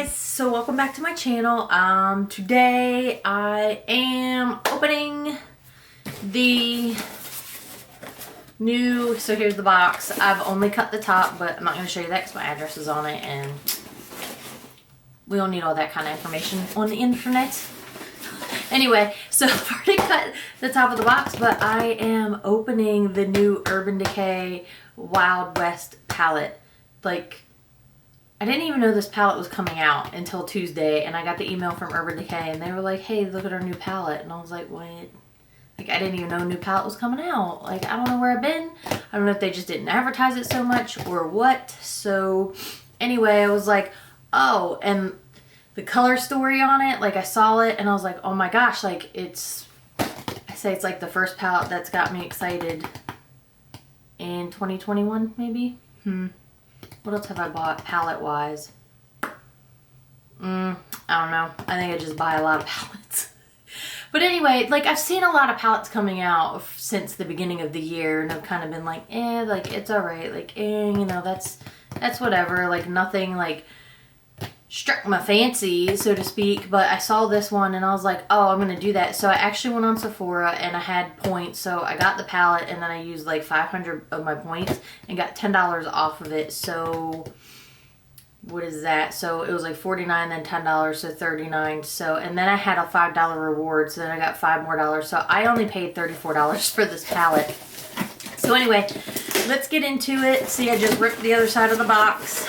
guys, so welcome back to my channel. Today I am opening the new, so here's the box. I've only cut the top, but I'm not going to show you that because my address is on it and we don't need all that kind of information on the internet. Anyway, so I've already cut the top of the box, but I am opening the new Urban Decay Wild West palette. Like, I didn't even know this palette was coming out until Tuesday, and I got the email from Urban Decay, and they were like, hey, look at our new palette. And I was like, what? Like, I didn't even know a new palette was coming out. Like, I don't know where I've been. I don't know if they just didn't advertise it so much or what. So, anyway, I was like, oh, and the color story on it, like, I saw it, and I was like, oh my gosh, like, it's like the first palette that's got me excited in 2021, maybe? What else have I bought palette-wise? I don't know. I think I just buy a lot of palettes. But anyway, like, I've seen a lot of palettes coming out since the beginning of the year, and I've kind of been like, eh, like, it's alright. Like, eh, you know, that's whatever. Like, nothing, like, struck my fancy, so to speak. But I saw this one, and I was like, oh, I'm going to do that. So I actually went on Sephora, and I had points. So I got the palette, and then I used, like, 500 of my points and got $10 off of it. So what is that? So it was like $49, then $10, so $39. So, and then I had a $5 reward, so then I got $5 more. So I only paid $34 for this palette. So anyway, let's get into it. See, I just ripped the other side of the box.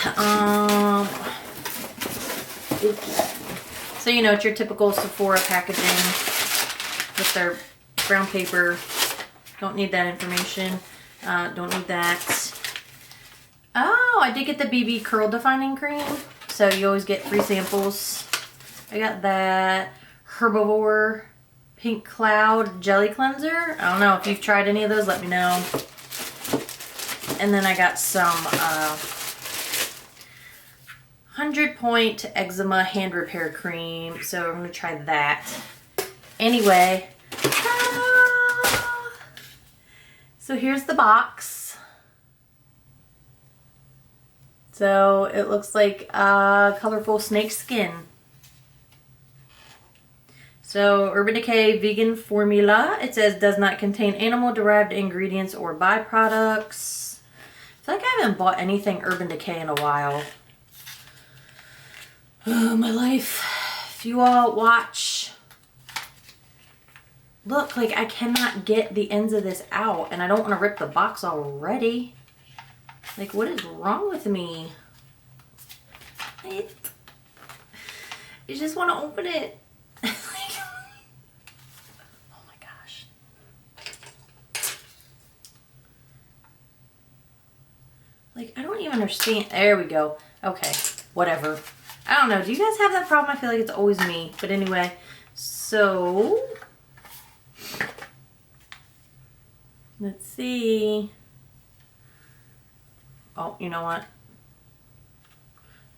So, you know, it's your typical Sephora packaging with their brown paper. Don't need that information. Don't need that. Oh, I did get the BB Curl Defining Cream. So you always get free samples. I got that Herbivore Pink Cloud Jelly Cleanser. I don't know if you've tried any of those, let me know. And then I got some 100-point eczema hand repair cream. So I'm going to try that. Anyway. So here's the box. So it looks like colorful snake skin. So Urban Decay vegan formula. It says does not contain animal derived ingredients or byproducts. I feel like I haven't bought anything Urban Decay in a while. Oh, my life. If you all watch, look, like, I cannot get the ends of this out, and I don't want to rip the box already. Like, what is wrong with me? I just want to open it. Oh my gosh. Like, I don't even understand. There we go. Okay, whatever. I don't know. Do you guys have that problem? I feel like it's always me. But anyway, so let's see. Oh, you know what?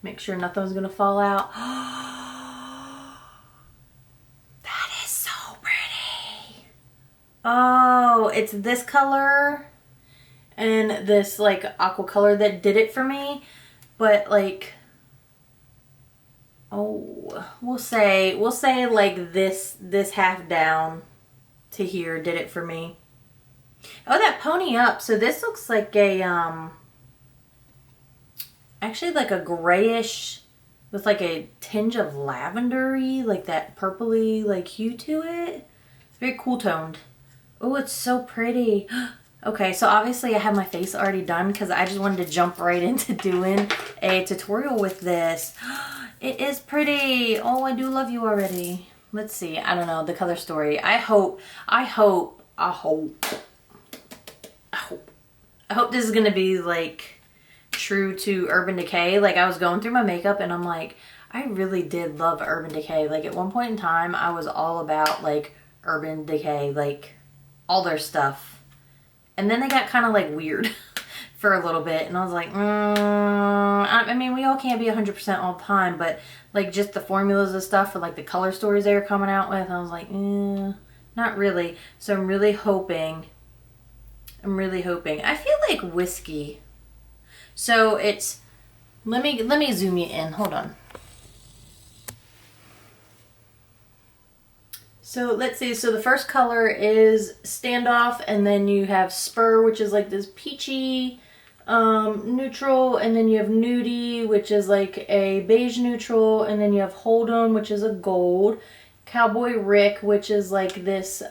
Make sure nothing's going to fall out. That is so pretty. Oh, it's this color and this, like, aqua color that did it for me. But, like, oh, we'll say like this half down to here did it for me. Oh, that pony up. So this looks like a actually like a grayish with like a tinge of lavender-y, like that purpley like hue to it. It's very cool toned. Oh, it's so pretty. Okay, so obviously I have my face already done because I just wanted to jump right into doing a tutorial with this. It is pretty. Oh, I do love you already. Let's see. I don't know. The color story. I hope this is going to be like true to Urban Decay. Like, I was going through my makeup and I'm like, I really did love Urban Decay. Like, at one point in time, I was all about like Urban Decay, like all their stuff. And then they got kind of like weird for a little bit, and I was like, I mean, we all can't be 100% all the time, but like just the formulas and stuff for like the color stories they were coming out with, I was like, not really. So I'm really hoping. I feel like whiskey. So it's, let me zoom you in. Hold on. So let's see, so the first color is Standoff, and then you have Spur, which is like this peachy neutral, and then you have Nudie, which is like a beige neutral, and then you have Hold'em, which is a gold, Cowboy Rick, which is like this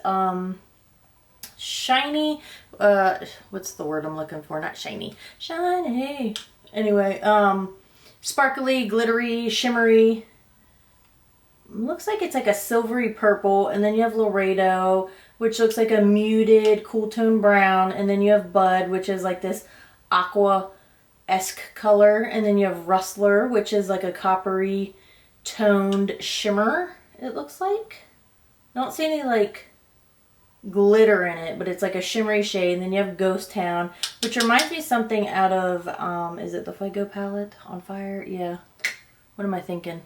shiny, what's the word I'm looking for? Not shiny, shiny. Anyway, sparkly, glittery, shimmery. Looks like it's like a silvery purple, and then you have Laredo, which looks like a muted cool tone brown, and then you have Bud, which is like this aqua-esque color, and then you have Rustler, which is like a coppery toned shimmer, it looks like. I don't see any like glitter in it, but it's like a shimmery shade. And then you have Ghost Town, which reminds me of something out of, is it the Fuego palette? On Fire? Yeah. What am I thinking?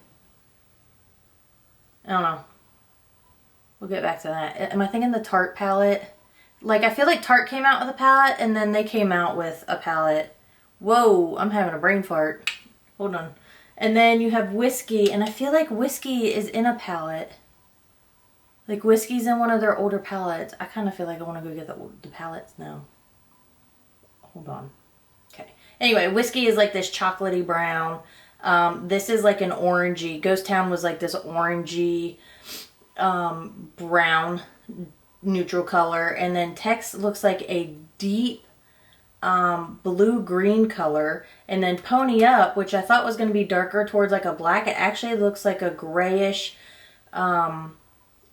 I don't know. We'll get back to that. Am I thinking the Tarte palette? Like, I feel like Tarte came out with a palette, and then they came out with a palette. Whoa, I'm having a brain fart. Hold on. And then you have Whiskey, and I feel like Whiskey is in a palette. Like, Whiskey's in one of their older palettes. I kind of feel like I want to go get the palettes now. Hold on. Okay. Anyway, Whiskey is like this chocolatey brown. This is like an orangey. Ghost Town was like this orangey brown neutral color. And then Tex looks like a deep blue-green color. And then Pony Up, which I thought was going to be darker towards like a black, it actually looks like a grayish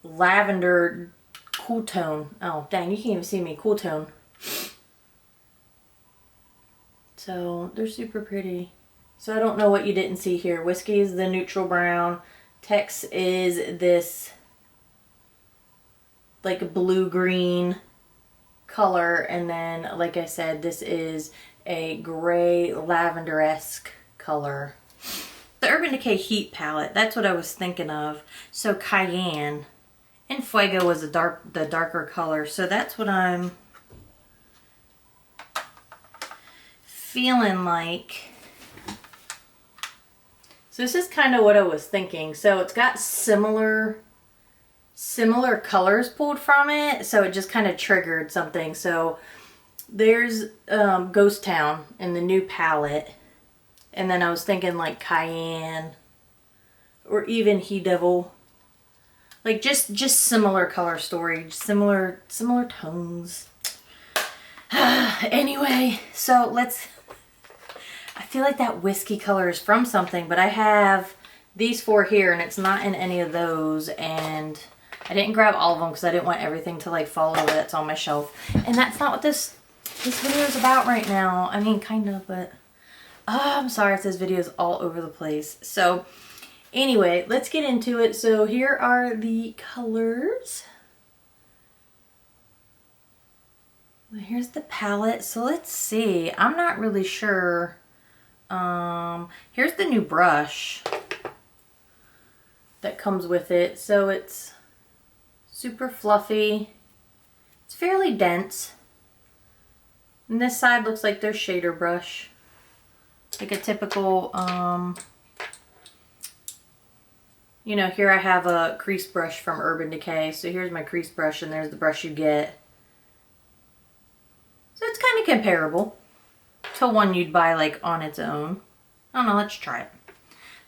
lavender cool tone. Oh, dang, you can't even see me. Cool tone. So they're super pretty. So I don't know what you didn't see here. Whiskey is the neutral brown. Tex is this like blue-green color. And then, like I said, this is a gray lavender-esque color. The Urban Decay Heat palette, that's what I was thinking of. So Cayenne and Fuego was the darker color. So that's what I'm feeling like. So this is kind of what I was thinking. So it's got similar colors pulled from it. So it just kind of triggered something. So there's Ghost Town in the new palette. And then I was thinking like Cayenne or even He Devil. Like just similar color story, similar tones. Anyway, so I feel like that Whiskey color is from something, but I have these four here and it's not in any of those, and I didn't grab all of them because I didn't want everything to like fall over that's on my shelf. And that's not what this video is about right now. I mean, kind of, but I'm sorry if this video is all over the place. So anyway, let's get into it. So here are the colors. Here's the palette. So let's see. I'm not really sure. Here's the new brush that comes with it. So it's super fluffy. It's fairly dense. And this side looks like their shader brush. Like a typical, you know, here I have a crease brush from Urban Decay. So here's my crease brush and there's the brush you get. So it's kind of comparable to one you'd buy like on its own. I don't know, let's try it.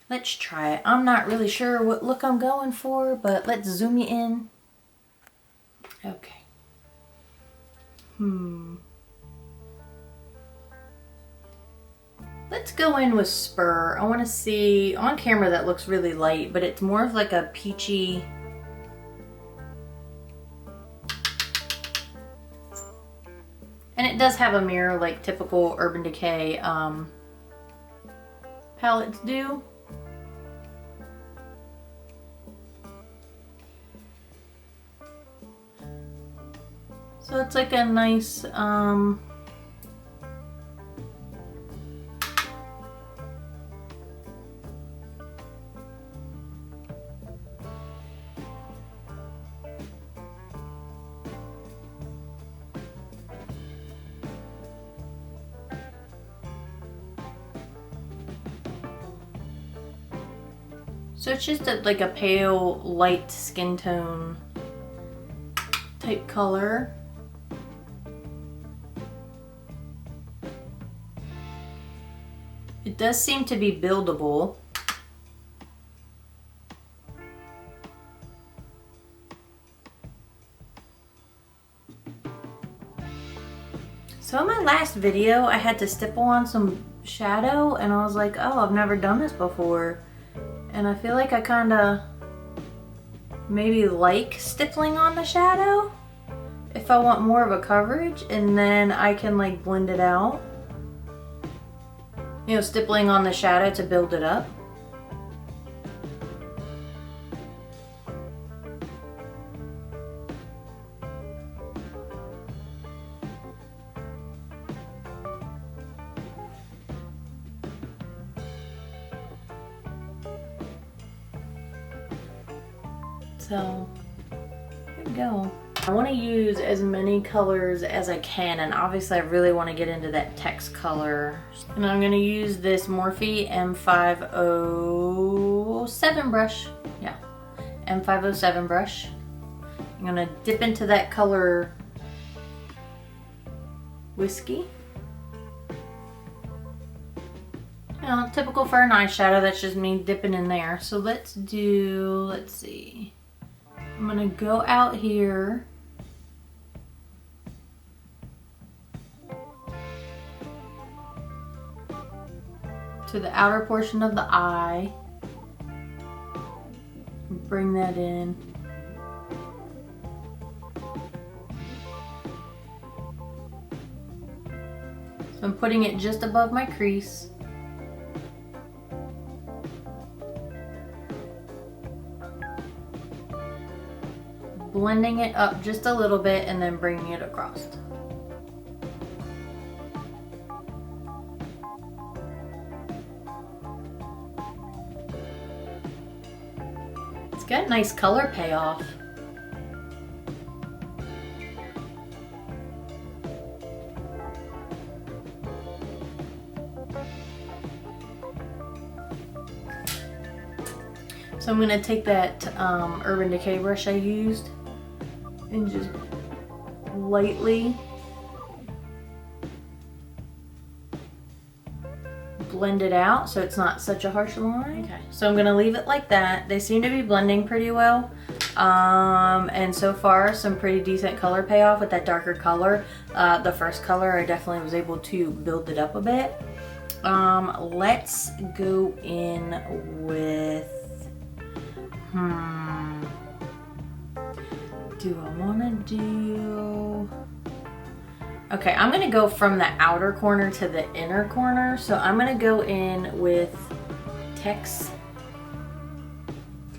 Let's try it. I'm not really sure what look I'm going for, but let's zoom you in. Okay. Let's go in with Spur. I want to see, on camera that looks really light, but it's more of like a peachy. And it does have a mirror like typical Urban Decay palettes do. So it's like a nice so it's just like a pale light skin tone type color. It does seem to be buildable. So in my last video, I had to stipple on some shadow and I was like, oh, I've never done this before. And I feel like I kinda maybe like stippling on the shadow if I want more of a coverage, and then I can like blend it out. You know, stippling on the shadow to build it up. So, here we go. I want to use as many colors as I can, and obviously I really want to get into that text color. And I'm going to use this Morphe M507 brush. Yeah, M507 brush. I'm going to dip into that color Whiskey. You know, typical for an eyeshadow, that's just me dipping in there. So let's see. I'm going to go out here. To the outer portion of the eye. Bring that in. So I'm putting it just above my crease. Blending it up just a little bit and then bringing it across. It's got a nice color payoff. So I'm going to take that Urban Decay brush I used and just lightly blend it out so it's not such a harsh line. Okay, so I'm going to leave it like that. They seem to be blending pretty well. And so far some pretty decent color payoff with that darker color. The first color I definitely was able to build it up a bit. Let's go in with do I want to do... Okay, I'm going to go from the outer corner to the inner corner. So I'm going to go in with Tex.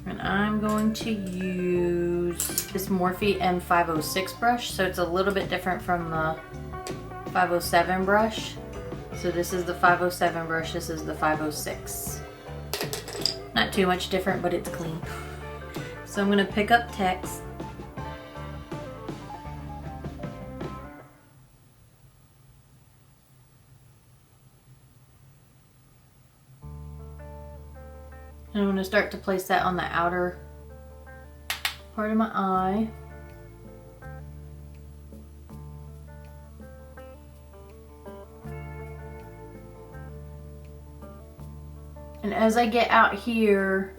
And I'm going to use this Morphe M506 brush. So it's a little bit different from the 507 brush. So this is the 507 brush, this is the 506. Not too much different, but it's clean. So I'm going to pick up Tex. And I'm going to start to place that on the outer part of my eye. And as I get out here,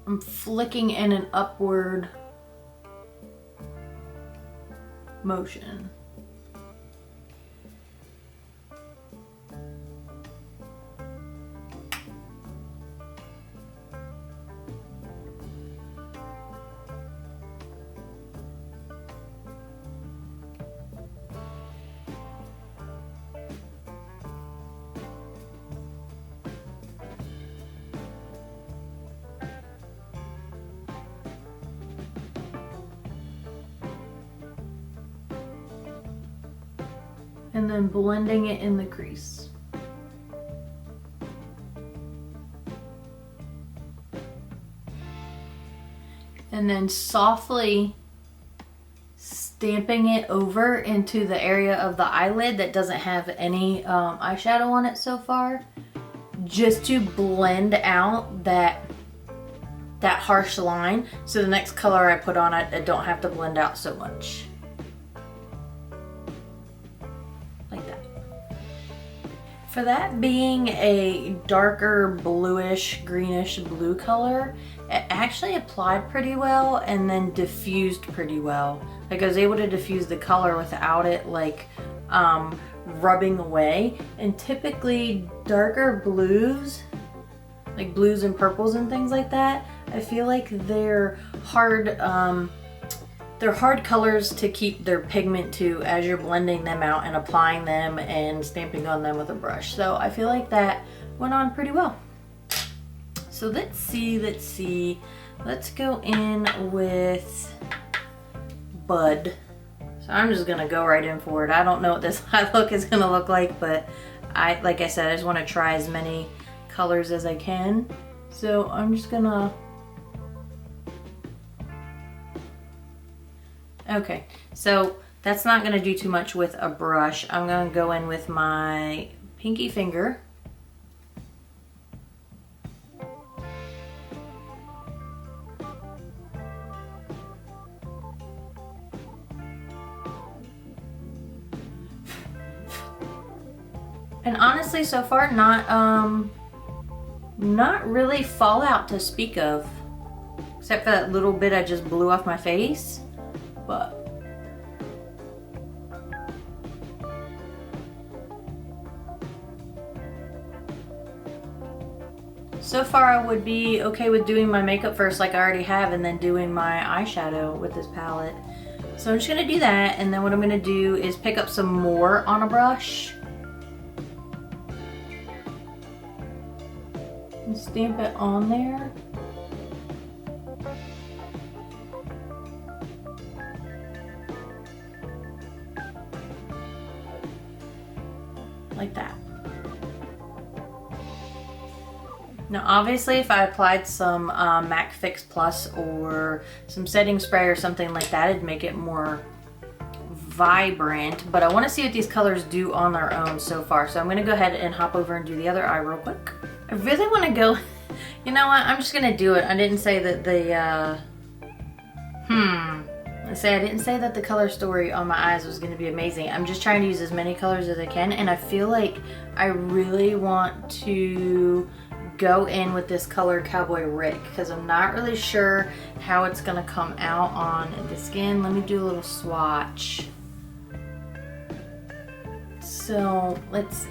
I'm flicking in an upward motion. And then blending it in the crease. And then softly stamping it over into the area of the eyelid that doesn't have any eyeshadow on it so far, just to blend out that that harsh line, so the next color I put on it, I don't have to blend out so much. Like that. For that being a darker bluish, greenish blue color, it actually applied pretty well and then diffused pretty well. Like I was able to diffuse the color without it like rubbing away. And typically darker blues, like blues and purples and things like that, I feel like they're hard colors to keep their pigment to as you're blending them out and applying them and stamping on them with a brush. So I feel like that went on pretty well. So let's see. Let's go in with Bud. So I'm just gonna go right in for it. I don't know what this eye look is gonna look like, but like I said, I just wanna try as many colors as I can. So I'm just gonna, okay, so that's not gonna do too much with a brush. I'm gonna go in with my pinky finger. And honestly, so far, not really fallout to speak of, except for that little bit I just blew off my face. But so far, I would be okay with doing my makeup first, like I already have, and then doing my eyeshadow with this palette. So I'm just gonna do that, and then what I'm gonna do is pick up some more on a brush. And stamp it on there. Like that. Now obviously if I applied some MAC Fix Plus or some setting spray or something like that, it'd make it more vibrant, but I want to see what these colors do on their own so far. So I'm going to go ahead and hop over and do the other eye real quick. I really want to go, you know what, I'm just going to do it. I didn't say that the, I didn't say that the color story on my eyes was going to be amazing. I'm just trying to use as many colors as I can, and I feel like I really want to go in with this color Cowboy Rick because I'm not really sure how it's going to come out on the skin. Let me do a little swatch. So let's see.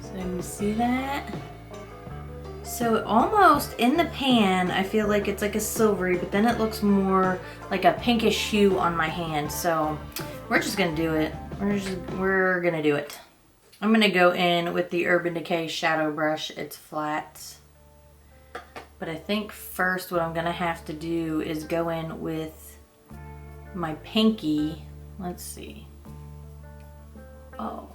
So you see that? So almost in the pan, I feel like it's like a silvery, but then it looks more like a pinkish hue on my hand. So we're just gonna do it. We're gonna do it. I'm gonna go in with the Urban Decay shadow brush. It's flat. But I think first what I'm gonna have to do is go in with my pinky. Let's see. Oh.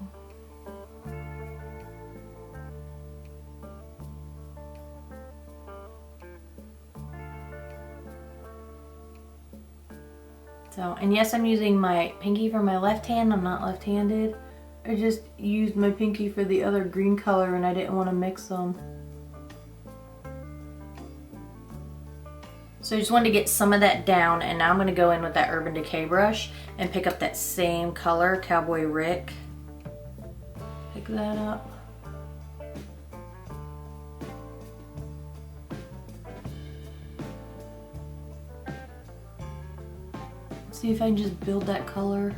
So, and yes, I'm using my pinky for my left hand. I'm not left-handed. I just used my pinky for the other green color and I didn't want to mix them. So I just wanted to get some of that down, and now I'm going to go in with that Urban Decay brush and pick up that same color, Cowboy Rick. Pick that up. See if I can just build that color.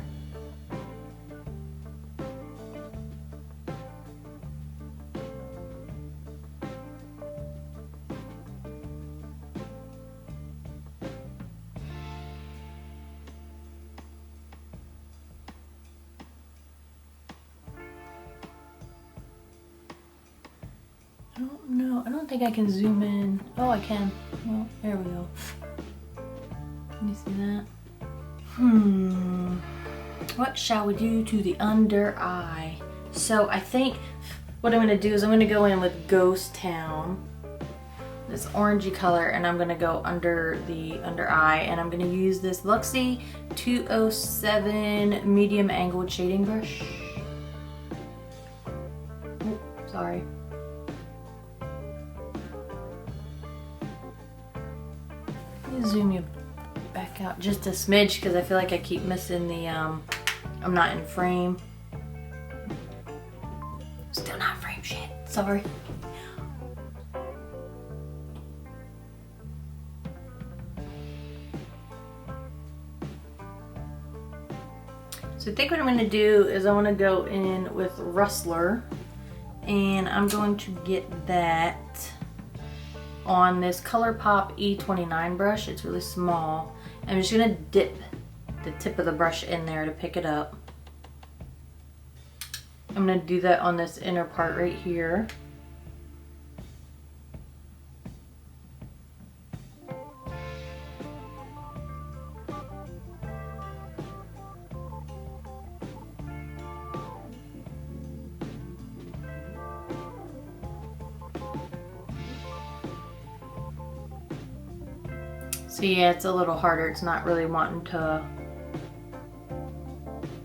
I don't know. I don't think I can zoom in. Oh, I can. Well, there we go. Can you see that? What shall we do to the under eye? So I think what I'm going to do is I'm going to go in with Ghost Town, this orangey color, and I'm going to go under the under eye, and I'm going to use this Luxie 207 medium angled shading brush. Ooh, sorry. Let me zoom you back out just a smidge because I feel like I keep missing the, I'm not in frame. Still not in frame, shit, sorry. So I think what I'm going to do is I want to go in with Rustler, and I'm going to get that on this Colourpop E29 brush. It's really small. I'm just going to dip the tip of the brush in there to pick it up. I'm going to do that on this inner part right here. So yeah, it's a little harder. It's not really wanting to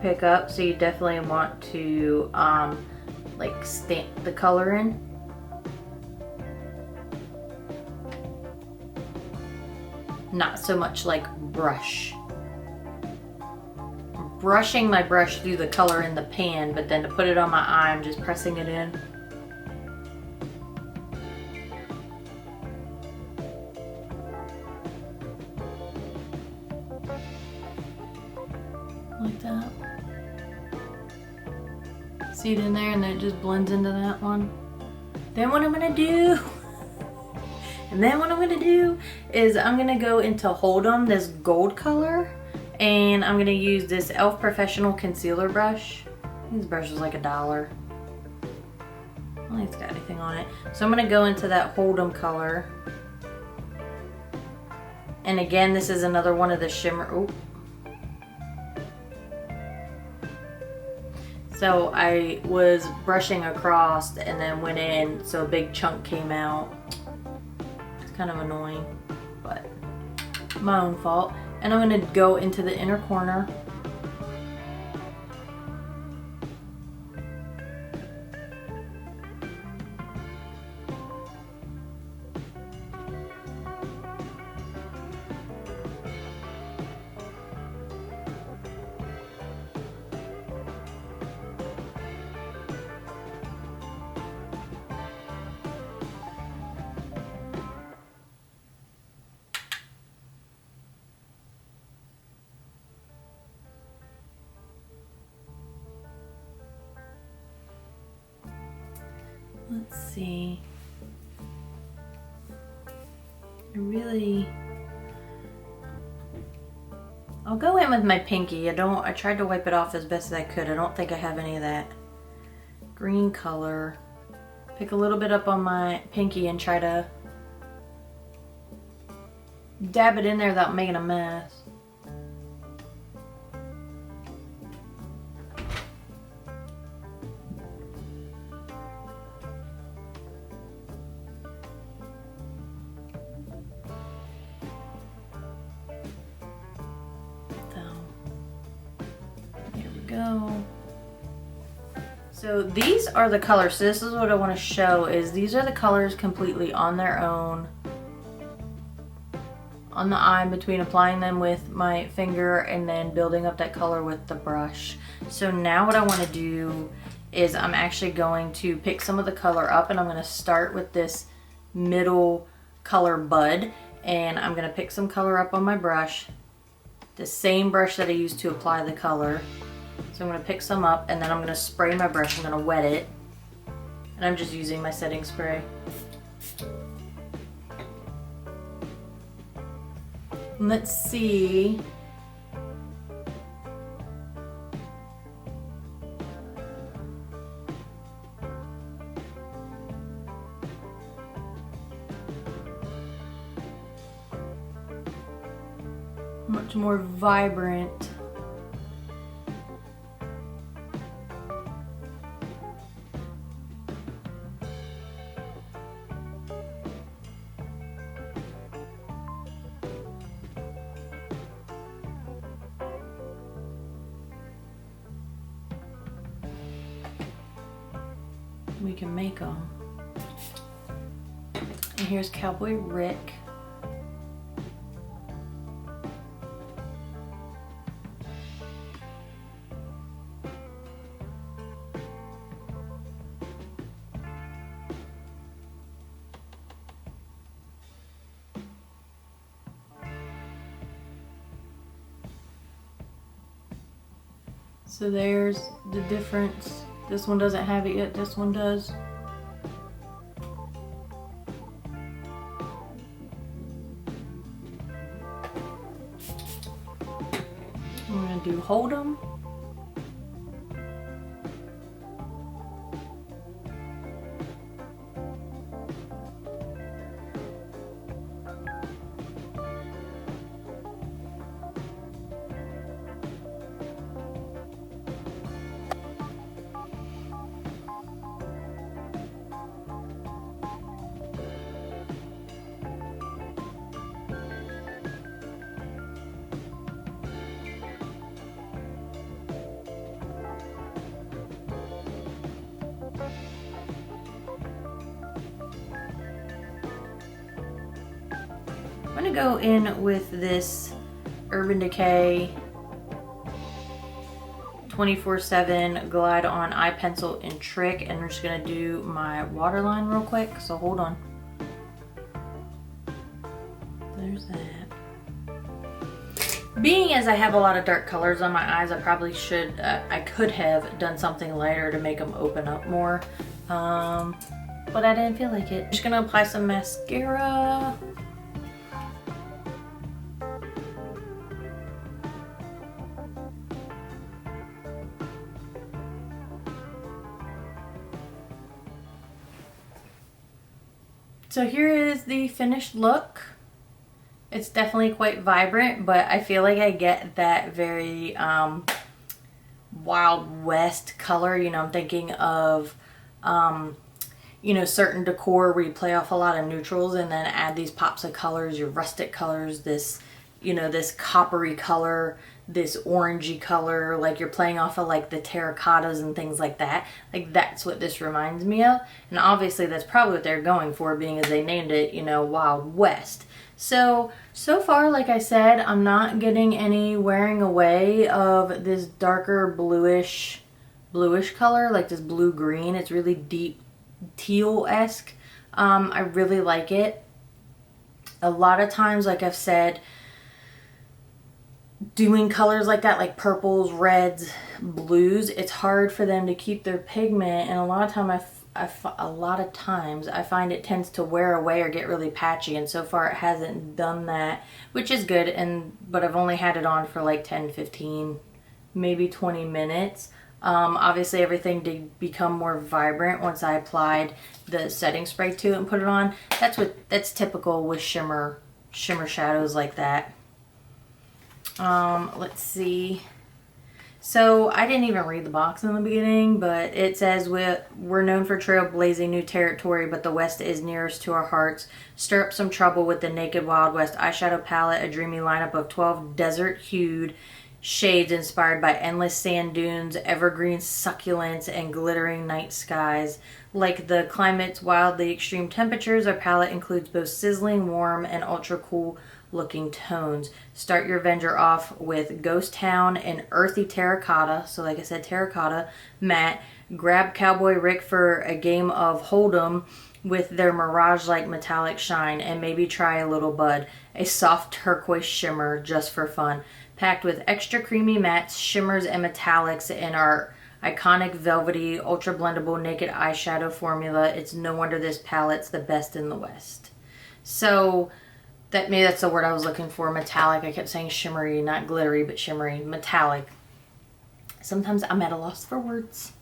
pick up. So you definitely want to like stamp the color in. Not so much like brush. I'm brushing my brush through the color in the pan, but then to put it on my eye, I'm just pressing it in. Like that. See it in there, and then it just blends into that one. Then what I'm gonna do, is I'm gonna go into Hold 'em, this gold color, and I'm gonna use this e.l.f. Professional Concealer brush. This brush is like $1. I don't think it's got anything on it. So I'm gonna go into that Hold 'em color. And again, this is another one of the shimmer. Oh. So I was brushing across and then went in, so a big chunk came out. It's kind of annoying, but my own fault. And I'm gonna go into the inner corner. Let's see. I'll go in with my pinky. I tried to wipe it off as best as I could. I don't think I have any of that green color. Pick a little bit up on my pinky and try to dab it in there without making a mess. Go. So these are the colors. So this is what I want to show, is these are the colors completely on their own on the eye, between applying them with my finger and then building up that color with the brush. So now what I want to do is I'm actually going to pick some of the color up, and I'm going to start with this middle color bud, and I'm going to pick some color up on my brush, the same brush that I used to apply the color. So I'm going to pick some up, and then I'm going to spray my brush. I'm going to wet it, and I'm just using my setting spray. Let's see. Much more vibrant. We can make them. And here's Cowboy Rick. So there's the difference. This one doesn't have it yet, this one does. I'm gonna do hold 'em. I'm gonna go in with this Urban Decay 24/7 Glide On Eye Pencil in Trick, and I'm just gonna do my waterline real quick, so hold on. There's that. Being as I have a lot of dark colors on my eyes, I probably should, I could have done something lighter to make them open up more, but I didn't feel like it. I'm just gonna apply some mascara. So here is the finished look. It's definitely quite vibrant, but I feel like I get that very Wild West color. You know, I'm thinking of, you know, certain decor where you play off a lot of neutrals and then add these pops of colors, your rustic colors, this, you know, this coppery color, this orangey color, like you're playing off of like the terracottas and things like that. Like that's what this reminds me of. And obviously that's probably what they're going for, being as they named it, you know, Wild West. So far, like I said, I'm not getting any wearing away of this darker bluish color, like this blue-green. It's really deep teal-esque. I really like it. A lot of times, like I've said, doing colors like that, like purples, reds, blues, it's hard for them to keep their pigment, and a lot of times I find it tends to wear away or get really patchy, and so far it hasn't done that, which is good. But I've only had it on for like 10, 15, maybe 20 minutes. Obviously everything did become more vibrant once I applied the setting spray to it and put it on. That's typical with shimmer shadows like that. Let's see. So I didn't even read the box in the beginning, but it says we're known for trailblazing new territory, but the West is nearest to our hearts. Stir up some trouble with the Naked Wild West eyeshadow palette, a dreamy lineup of 12 desert-hued shades inspired by endless sand dunes, evergreen succulents, and glittering night skies. Like the climate's wildly extreme temperatures, our palette includes both sizzling warm and ultra-cool looking tones. Start your venture off with Ghost Town and Earthy Terracotta. So like I said, terracotta matte. Grab Cowboy Rick for a game of Hold'em with their mirage-like metallic shine, and maybe try a Little Bud, a soft turquoise shimmer just for fun. Packed with extra creamy mattes, shimmers, and metallics in our iconic velvety, ultra blendable naked eyeshadow formula, it's no wonder this palette's the best in the West. So maybe that's the word I was looking for, metallic. I kept saying shimmery, not glittery, but shimmery, metallic. Sometimes I'm at a loss for words.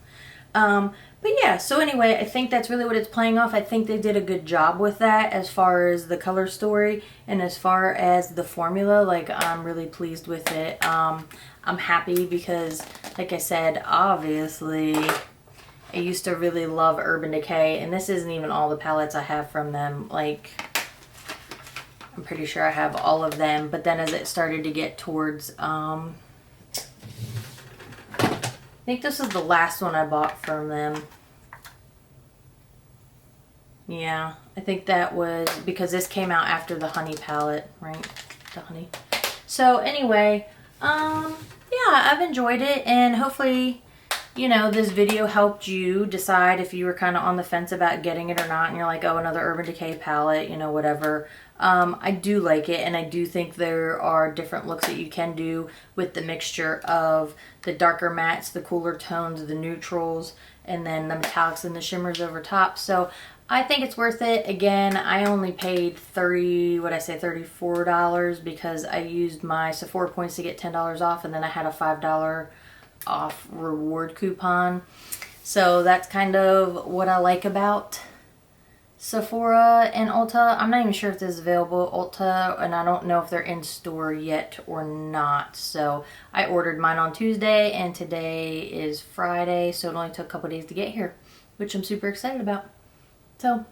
But yeah, so anyway, I think that's really what it's playing off. I think they did a good job with that as far as the color story and as far as the formula. Like, I'm really pleased with it. I'm happy because, like I said, obviously, I used to really love Urban Decay, and this isn't even all the palettes I have from them. Like, I'm pretty sure I have all of them, but then as it started to get towards, I think this is the last one I bought from them. Yeah, I think that was because this came out after the honey palette, right? The honey. So anyway, yeah, I've enjoyed it, and hopefully, you know, this video helped you decide if you were kind of on the fence about getting it or not, and you're like, oh, another Urban Decay palette, you know, whatever. I do like it, and I do think there are different looks that you can do with the mixture of the darker mattes, the cooler tones, the neutrals, and then the metallics and the shimmers over top. So I think it's worth it. Again, I only paid $34 because I used my Sephora points to get $10 off, and then I had a $5 off reward coupon. So that's kind of what I like about Sephora and Ulta. I'm not even sure if this is available at Ulta, and I don't know if they're in store yet or not. So I ordered mine on Tuesday, and today is Friday, so it only took a couple days to get here, which I'm super excited about. So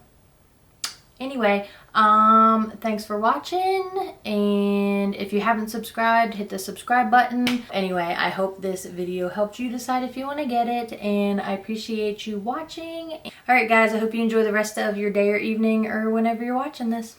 anyway, thanks for watching, and if you haven't subscribed, hit the subscribe button. Anyway, I hope this video helped you decide if you want to get it, and I appreciate you watching. Alright guys, I hope you enjoy the rest of your day or evening or whenever you're watching this.